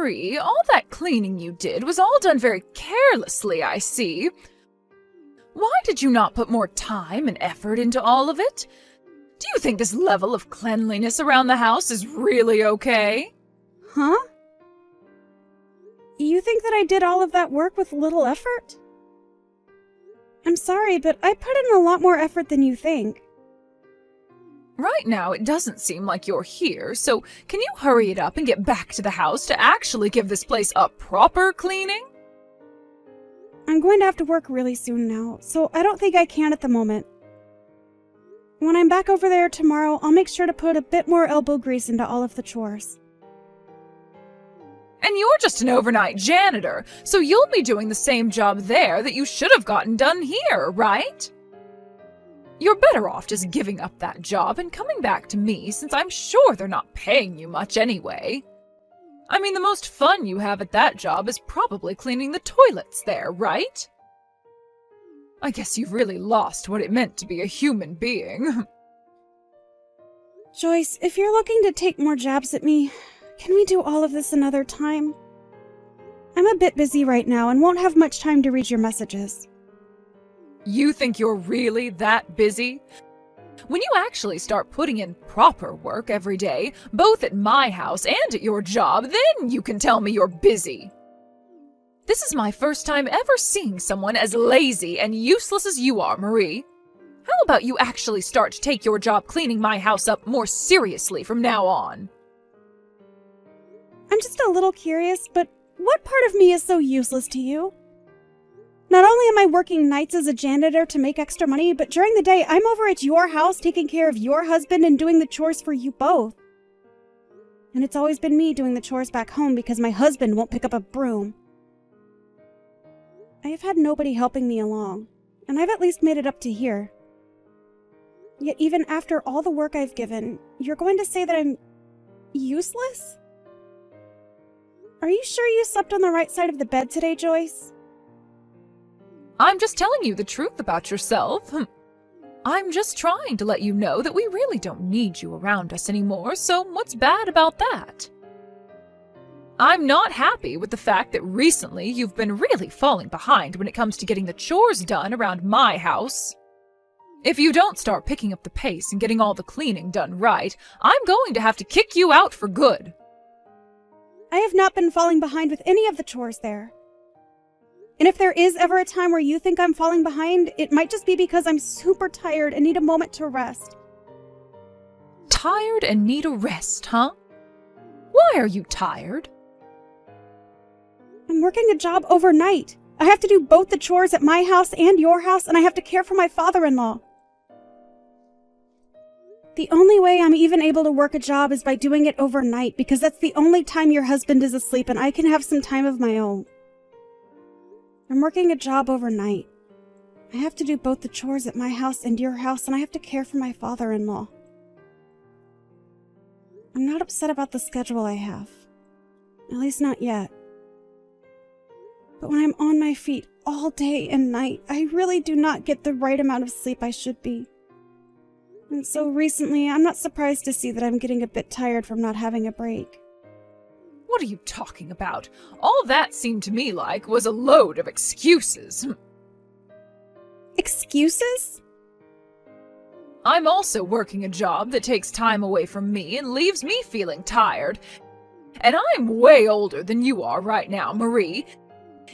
Marie, all that cleaning you did was all done very carelessly, I see. Why did you not put more time and effort into all of it? Do you think this level of cleanliness around the house is really okay? Huh? You think that I did all of that work with little effort? I'm sorry, but I put in a lot more effort than you think. Right now, it doesn't seem like you're here, so can you hurry it up and get back to the house to actually give this place a proper cleaning? I'm going to have to work really soon now, so I don't think I can at the moment. When I'm back over there tomorrow, I'll make sure to put a bit more elbow grease into all of the chores. And you're just an overnight janitor, so you'll be doing the same job there that you should have gotten done here, right? You're better off just giving up that job and coming back to me, since I'm sure they're not paying you much anyway. I mean, the most fun you have at that job is probably cleaning the toilets there, right? I guess you've really lost what it meant to be a human being. Joyce, if you're looking to take more jabs at me, can we do all of this another time? I'm a bit busy right now and won't have much time to read your messages. You think you're really that busy? When you actually start putting in proper work every day, both at my house and at your job, then you can tell me you're busy. This is my first time ever seeing someone as lazy and useless as you are, Marie. How about you actually start to take your job cleaning my house up more seriously from now on? I'm just a little curious, but what part of me is so useless to you? Not only am I working nights as a janitor to make extra money, but during the day I'm over at your house taking care of your husband and doing the chores for you both. And it's always been me doing the chores back home because my husband won't pick up a broom. I have had nobody helping me along, and I've at least made it up to here. Yet even after all the work I've given, you're going to say that I'm useless? Are you sure you slept on the right side of the bed today, Joyce? I'm just telling you the truth about yourself. I'm just trying to let you know that we really don't need you around us anymore, so what's bad about that? I'm not happy with the fact that recently you've been really falling behind when it comes to getting the chores done around my house. If you don't start picking up the pace and getting all the cleaning done right, I'm going to have to kick you out for good. I have not been falling behind with any of the chores there. And if there is ever a time where you think I'm falling behind, it might just be because I'm super tired and need a moment to rest. Tired and need a rest, huh? Why are you tired? I'm working a job overnight. I have to do both the chores at my house and your house, and I have to care for my father-in-law. The only way I'm even able to work a job is by doing it overnight, because that's the only time your husband is asleep and I can have some time of my own. I'm working a job overnight. I have to do both the chores at my house and your house, and I have to care for my father-in-law. I'm not upset about the schedule I have. At least not yet. But when I'm on my feet all day and night, I really do not get the right amount of sleep I should be. And so recently, I'm not surprised to see that I'm getting a bit tired from not having a break. What are you talking about? All that seemed to me like was a load of excuses. Excuses? I'm also working a job that takes time away from me and leaves me feeling tired. And I'm way older than you are right now, Marie.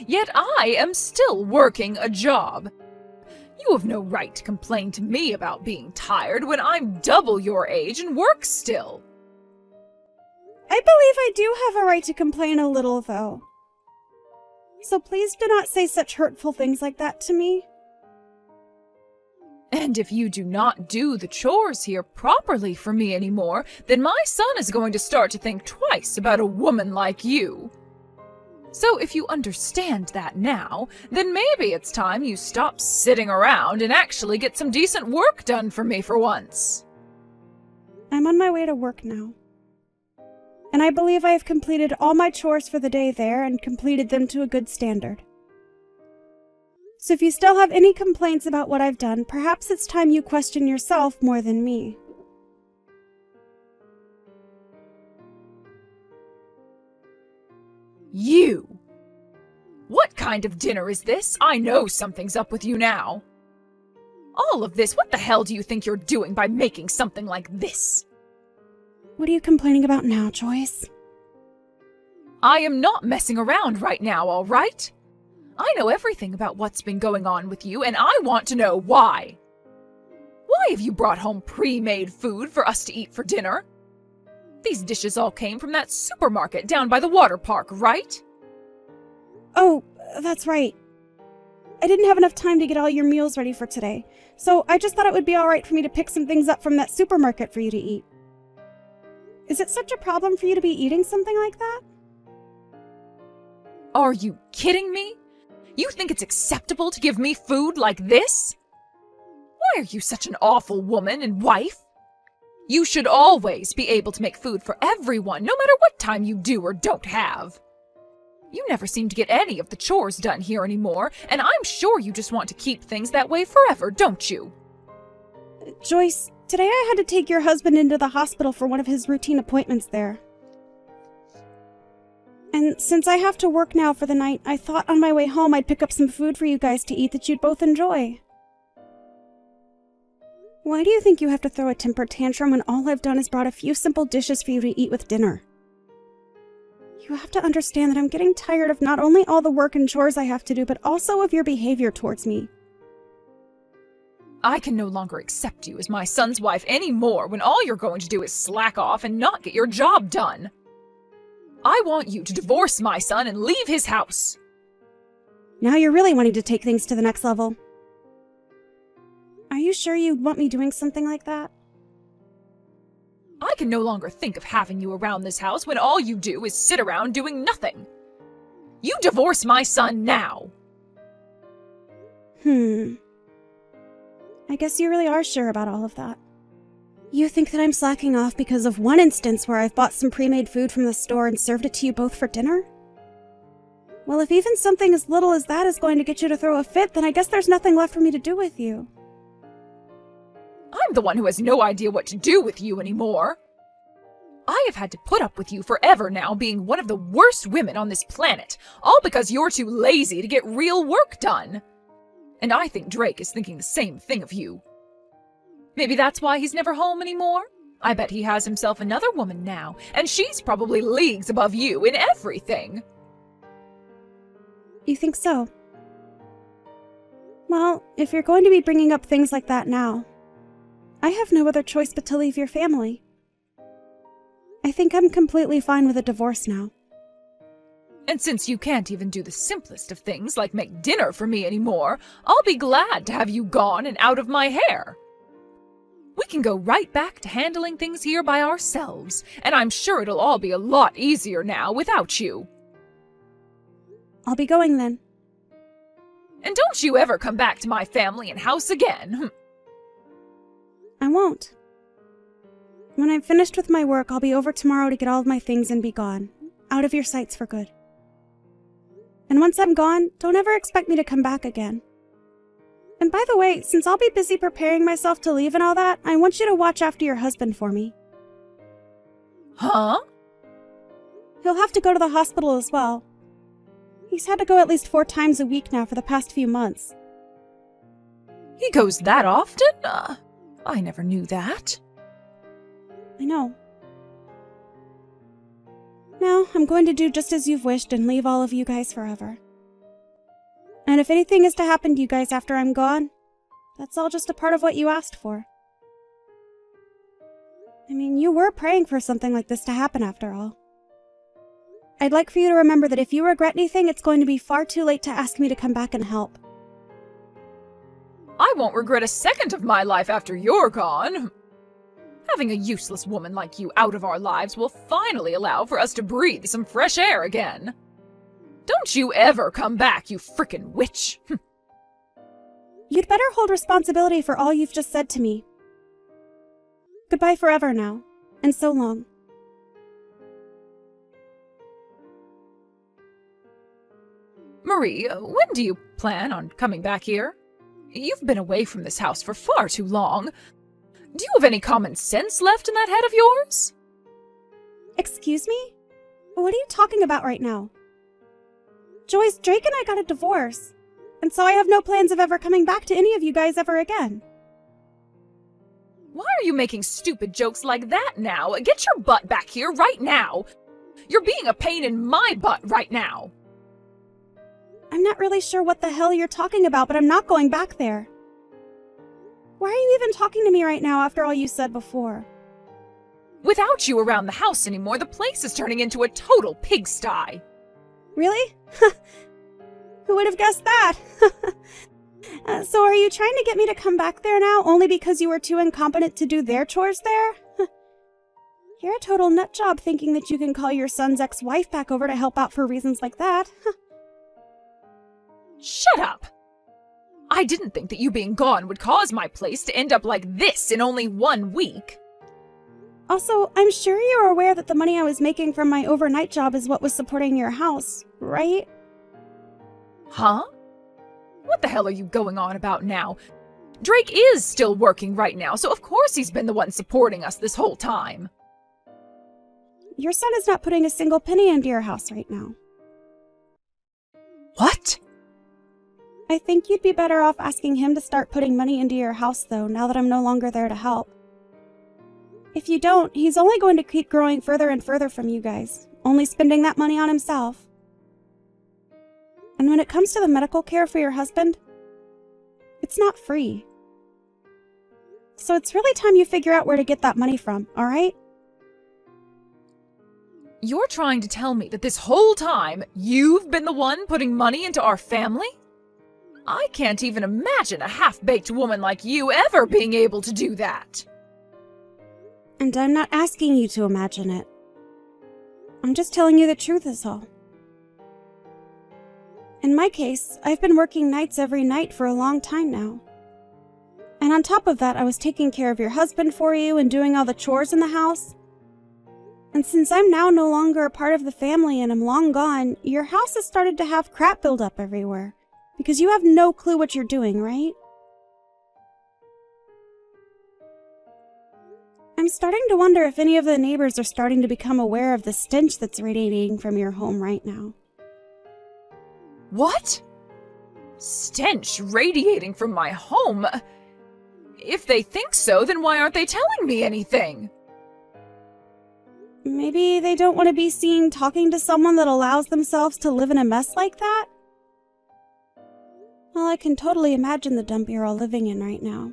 Yet I am still working a job. You have no right to complain to me about being tired when I'm double your age and work still. I believe I do have a right to complain a little, though. So please do not say such hurtful things like that to me. And if you do not do the chores here properly for me anymore, then my son is going to start to think twice about a woman like you. So if you understand that now, then maybe it's time you stop sitting around and actually get some decent work done for me for once. I'm on my way to work now. And I believe I have completed all my chores for the day there and completed them to a good standard. So if you still have any complaints about what I've done, perhaps it's time you question yourself more than me. You! What kind of dinner is this? I know something's up with you now. All of this, what the hell do you think you're doing by making something like this? What are you complaining about now, Joyce? I am not messing around right now, all right? I know everything about what's been going on with you, and I want to know why. Why have you brought home pre-made food for us to eat for dinner? These dishes all came from that supermarket down by the water park, right? Oh, that's right. I didn't have enough time to get all your meals ready for today, so I just thought it would be alright for me to pick some things up from that supermarket for you to eat. Is it such a problem for you to be eating something like that? Are you kidding me? You think it's acceptable to give me food like this? Why are you such an awful woman and wife? You should always be able to make food for everyone, no matter what time you do or don't have. You never seem to get any of the chores done here anymore, and I'm sure you just want to keep things that way forever, don't you? Joyce, today I had to take your husband into the hospital for one of his routine appointments there. And since I have to work now for the night, I thought on my way home I'd pick up some food for you guys to eat that you'd both enjoy. Why do you think you have to throw a temper tantrum when all I've done is brought a few simple dishes for you to eat with dinner? You have to understand that I'm getting tired of not only all the work and chores I have to do, but also of your behavior towards me. I can no longer accept you as my son's wife anymore when all you're going to do is slack off and not get your job done. I want you to divorce my son and leave his house. Now you're really wanting to take things to the next level. Are you sure you'd want me doing something like that? I can no longer think of having you around this house when all you do is sit around doing nothing. You divorce my son now. I guess you really are sure about all of that. You think that I'm slacking off because of one instance where I've bought some pre-made food from the store and served it to you both for dinner? Well, if even something as little as that is going to get you to throw a fit, then I guess there's nothing left for me to do with you. I'm the one who has no idea what to do with you anymore. I have had to put up with you forever now, being one of the worst women on this planet, all because you're too lazy to get real work done. And I think Drake is thinking the same thing of you. Maybe that's why he's never home anymore? I bet he has himself another woman now, and she's probably leagues above you in everything. You think so? Well, if you're going to be bringing up things like that now, I have no other choice but to leave your family. I think I'm completely fine with a divorce now. And since you can't even do the simplest of things like make dinner for me anymore, I'll be glad to have you gone and out of my hair. We can go right back to handling things here by ourselves, and I'm sure it'll all be a lot easier now without you. I'll be going then. And don't you ever come back to my family and house again. I won't. When I'm finished with my work, I'll be over tomorrow to get all of my things and be gone. Out of your sights for good. And once I'm gone, don't ever expect me to come back again. And by the way, since I'll be busy preparing myself to leave and all that, I want you to watch after your husband for me. Huh? He'll have to go to the hospital as well. He's had to go at least 4 times a week now for the past few months. He goes that often? I never knew that. I know. Now, I'm going to do just as you've wished and leave all of you guys forever. And if anything is to happen to you guys after I'm gone, that's all just a part of what you asked for. I mean, you were praying for something like this to happen after all. I'd like for you to remember that if you regret anything, it's going to be far too late to ask me to come back and help. I won't regret a second of my life after you're gone. Having a useless woman like you out of our lives will finally allow for us to breathe some fresh air again. Don't you ever come back, you frickin' witch. You'd better hold responsibility for all you've just said to me. Goodbye forever now, and so long. Marie, when do you plan on coming back here? You've been away from this house for far too long. Do you have any common sense left in that head of yours? Excuse me? What are you talking about right now? Joyce, Drake and I got a divorce, and so I have no plans of ever coming back to any of you guys ever again. Why are you making stupid jokes like that now? Get your butt back here right now! You're being a pain in my butt right now! I'm not really sure what the hell you're talking about, but I'm not going back there. Why are you even talking to me right now after all you said before? Without you around the house anymore, the place is turning into a total pigsty. Really? Who would have guessed that? So are you trying to get me to come back there now only because you were too incompetent to do their chores there? You're a total nut job thinking that you can call your son's ex-wife back over to help out for reasons like that. Shut up! I didn't think that you being gone would cause my place to end up like this in only 1 week. Also, I'm sure you're aware that the money I was making from my overnight job is what was supporting your house, right? Huh? What the hell are you going on about now? Drake is still working right now, so of course he's been the one supporting us this whole time. Your son is not putting a single penny into your house right now. What? I think you'd be better off asking him to start putting money into your house, though, now that I'm no longer there to help. If you don't, he's only going to keep growing further and further from you guys, only spending that money on himself. And when it comes to the medical care for your husband, it's not free. So it's really time you figure out where to get that money from, alright? You're trying to tell me that this whole time you've been the one putting money into our family? I can't even imagine a half-baked woman like you ever being able to do that. And I'm not asking you to imagine it. I'm just telling you the truth is all. In my case, I've been working nights every night for a long time now. And on top of that, I was taking care of your husband for you and doing all the chores in the house. And since I'm now no longer a part of the family and I'm long gone, your house has started to have crap build up everywhere. Because you have no clue what you're doing, right? I'm starting to wonder if any of the neighbors are starting to become aware of the stench that's radiating from your home right now. What? Stench radiating from my home? If they think so, then why aren't they telling me anything? Maybe they don't want to be seen talking to someone that allows themselves to live in a mess like that? Well, I can totally imagine the dump you're all living in right now.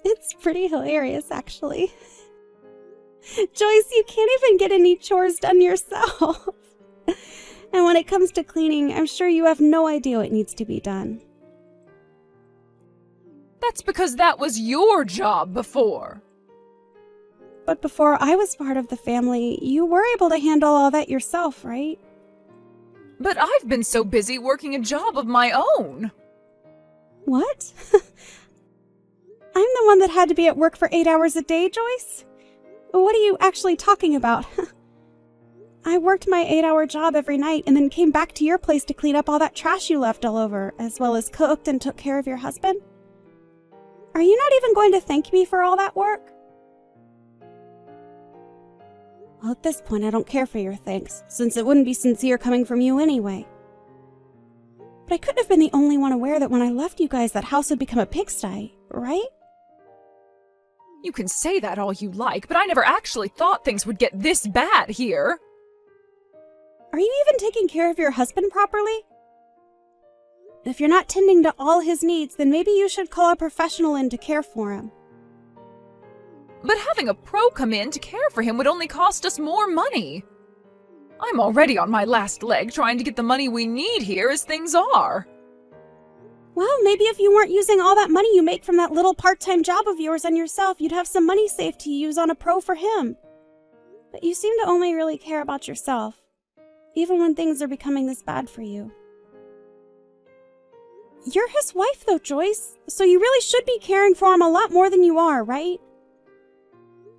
It's pretty hilarious, actually. Joyce, you can't even get any chores done yourself. And when it comes to cleaning, I'm sure you have no idea what needs to be done. That's because that was your job before. But before I was part of the family, you were able to handle all that yourself, right? But I've been so busy working a job of my own. What? I'm the one that had to be at work for 8 hours a day, Joyce? What are you actually talking about? I worked my 8-hour job every night and then came back to your place to clean up all that trash you left all over, as well as cooked and took care of your husband. Are you not even going to thank me for all that work? Well, at this point, I don't care for your thanks, since it wouldn't be sincere coming from you anyway. But I couldn't have been the only one aware that when I left you guys, that house would become a pigsty, right? You can say that all you like, but I never actually thought things would get this bad here. Are you even taking care of your husband properly? If you're not tending to all his needs, then maybe you should call a professional in to care for him. But having a pro come in to care for him would only cost us more money. I'm already on my last leg trying to get the money we need here as things are. Well, maybe if you weren't using all that money you make from that little part-time job of yours on yourself, you'd have some money saved to use on a pro for him. But you seem to only really care about yourself, even when things are becoming this bad for you. You're his wife, though, Joyce, so you really should be caring for him a lot more than you are, right?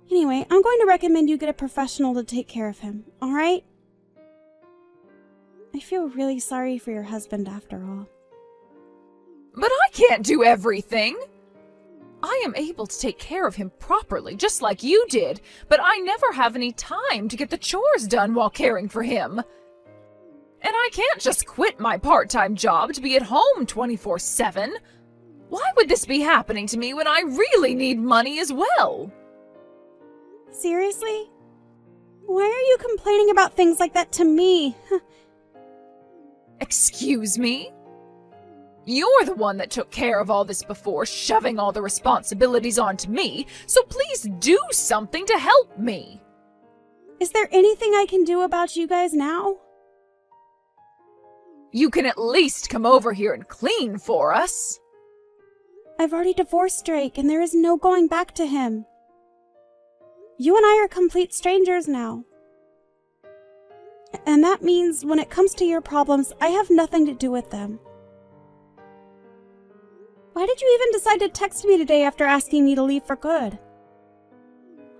Anyway, I'm going to recommend you get a professional to take care of him, alright? I feel really sorry for your husband after all. But I can't do everything. I am able to take care of him properly, just like you did, but I never have any time to get the chores done while caring for him. And I can't just quit my part-time job to be at home 24/7. Why would this be happening to me when I really need money as well? Seriously? Why are you complaining about things like that to me? Excuse me? You're the one that took care of all this before, shoving all the responsibilities onto me, so please do something to help me. Is there anything I can do about you guys now? You can at least come over here and clean for us. I've already divorced Drake, and there is no going back to him. You and I are complete strangers now. And that means when it comes to your problems, I have nothing to do with them. Why did you even decide to text me today after asking me to leave for good?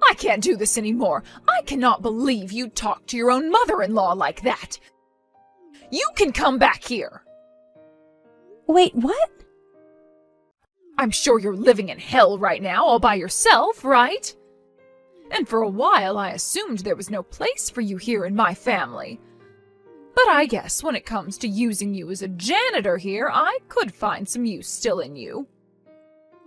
I can't do this anymore. I cannot believe you talked to your own mother-in-law like that. You can come back here. Wait, what? I'm sure you're living in hell right now all by yourself, right? And for a while I assumed there was no place for you here in my family. But I guess when it comes to using you as a janitor here, I could find some use still in you.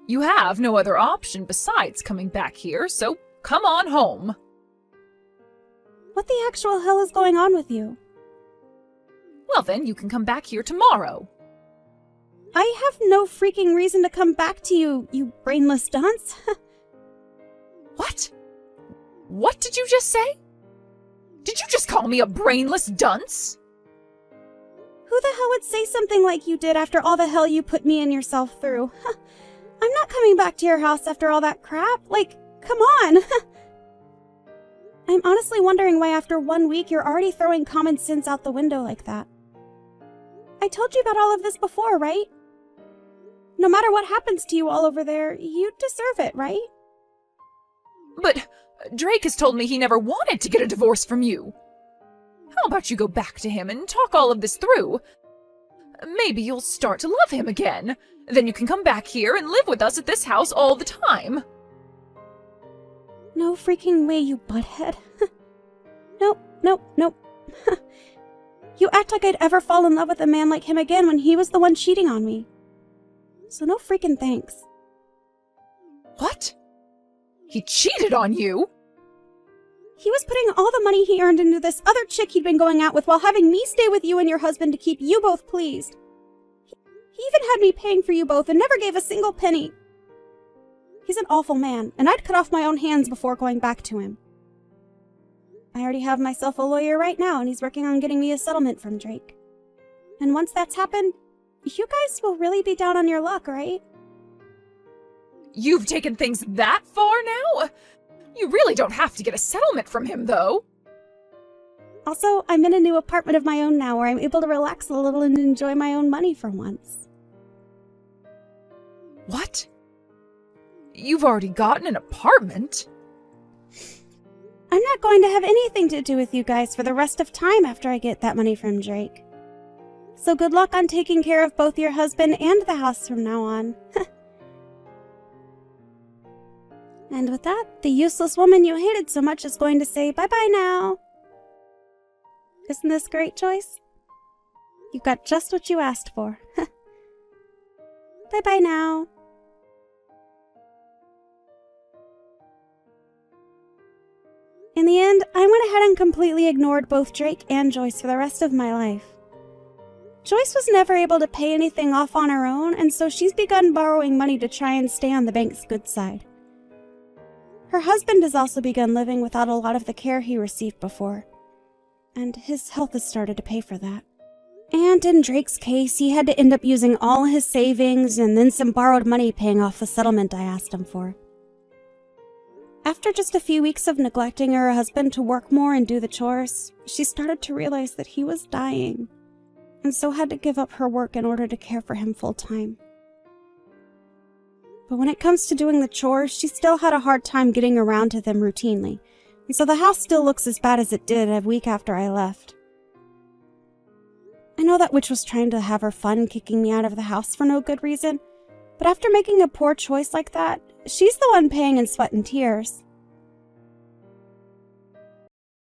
You have no other option besides coming back here, so come on home. What the actual hell is going on with you? Well then, you can come back here tomorrow. I have no freaking reason to come back to you, you brainless dunce. What? What did you just say? Did you just call me a brainless dunce? Who the hell would say something like you did after all the hell you put me and yourself through? I'm not coming back to your house after all that crap. Like, come on. I'm honestly wondering why after 1 week you're already throwing common sense out the window like that. I told you about all of this before, right? No matter what happens to you all over there, you deserve it, right? But Drake has told me he never wanted to get a divorce from you. How about you go back to him and talk all of this through? Maybe you'll start to love him again. Then you can come back here and live with us at this house all the time. No freaking way, you butthead. Nope, nope, nope. You act like I'd ever fall in love with a man like him again when he was the one cheating on me. So no freaking thanks. What? He cheated on you? He was putting all the money he earned into this other chick he'd been going out with while having me stay with you and your husband to keep you both pleased. He even had me paying for you both and never gave a single penny. He's an awful man, and I'd cut off my own hands before going back to him. I already have myself a lawyer right now, and he's working on getting me a settlement from Drake. And once that's happened, you guys will really be down on your luck, right? You've taken things that far now? You really don't have to get a settlement from him, though. Also, I'm in a new apartment of my own now where I'm able to relax a little and enjoy my own money for once. What? You've already gotten an apartment? I'm not going to have anything to do with you guys for the rest of time after I get that money from Drake. So good luck on taking care of both your husband and the house from now on. And with that, the useless woman you hated so much is going to say bye-bye now. Isn't this great, Joyce? You got just what you asked for. Bye-bye now. In the end, I went ahead and completely ignored both Drake and Joyce for the rest of my life. Joyce was never able to pay anything off on her own, and so she's begun borrowing money to try and stay on the bank's good side. Her husband has also begun living without a lot of the care he received before, and his health has started to pay for that. And in Drake's case, he had to end up using all his savings and then some borrowed money paying off the settlement I asked him for. After just a few weeks of neglecting her husband to work more and do the chores, she started to realize that he was dying, and so had to give up her work in order to care for him full-time. But when it comes to doing the chores, she still had a hard time getting around to them routinely, and so the house still looks as bad as it did a week after I left. I know that witch was trying to have her fun kicking me out of the house for no good reason, but after making a poor choice like that, she's the one paying in sweat and tears.